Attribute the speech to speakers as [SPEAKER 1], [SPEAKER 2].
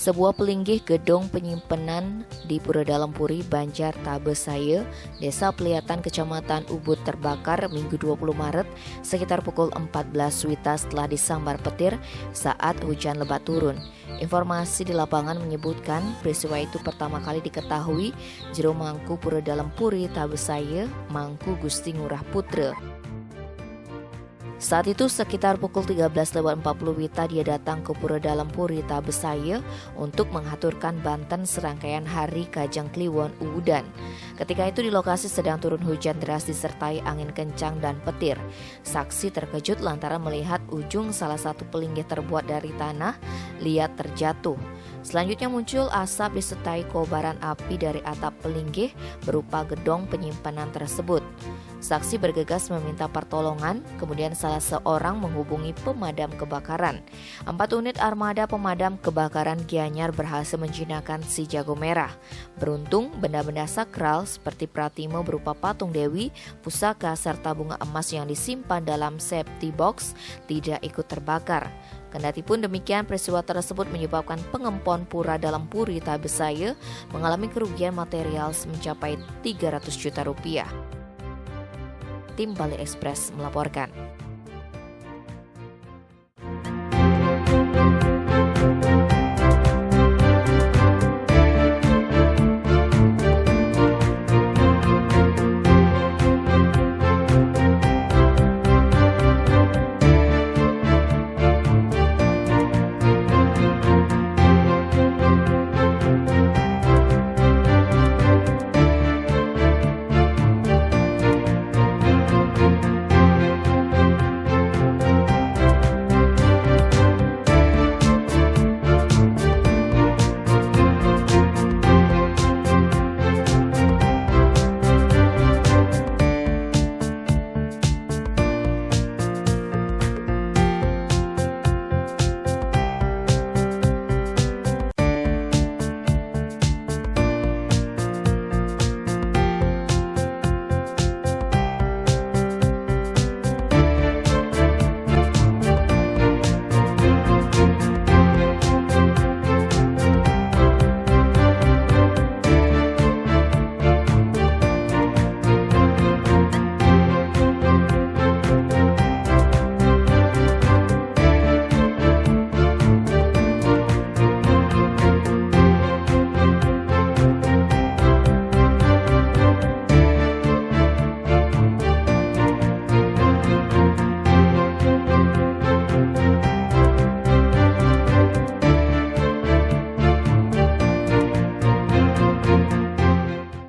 [SPEAKER 1] Sebuah pelinggih gedung penyimpanan di Pura Dalam Puri, Banjar Tabesaya, Desa Peliatan, Kecamatan Ubud terbakar Minggu 20 Maret sekitar pukul 14 WITA setelah disambar petir saat hujan lebat turun. Informasi di lapangan menyebutkan peristiwa itu pertama kali diketahui Jero Mangku Pura Dalam Puri Tabesaya, Mangku Gusti Ngurah Putra. Saat itu sekitar pukul 13.40 WITA dia datang ke Pura Dalam Puri Tabesaya untuk mengaturkan Banten serangkaian hari Kajang Kliwon Uwudan. Ketika itu di lokasi sedang turun hujan deras disertai angin kencang dan petir. Saksi terkejut lantaran melihat ujung salah satu pelinggih terbuat dari tanah liat terjatuh. Selanjutnya muncul asap disertai kobaran api dari atap pelinggih berupa gedung penyimpanan tersebut. Saksi bergegas meminta pertolongan, kemudian salah seorang menghubungi pemadam kebakaran. 4 unit armada pemadam kebakaran Gianyar berhasil menjinakkan si jago merah. Beruntung, benda-benda sakral seperti pratime berupa patung dewi, pusaka, serta bunga emas yang disimpan dalam safety box tidak ikut terbakar. Kendati pun demikian, peristiwa tersebut menyebabkan pengempon Pura Dalam Puri Tabesaya mengalami kerugian material mencapai 300 juta rupiah. Tim Bali Express melaporkan.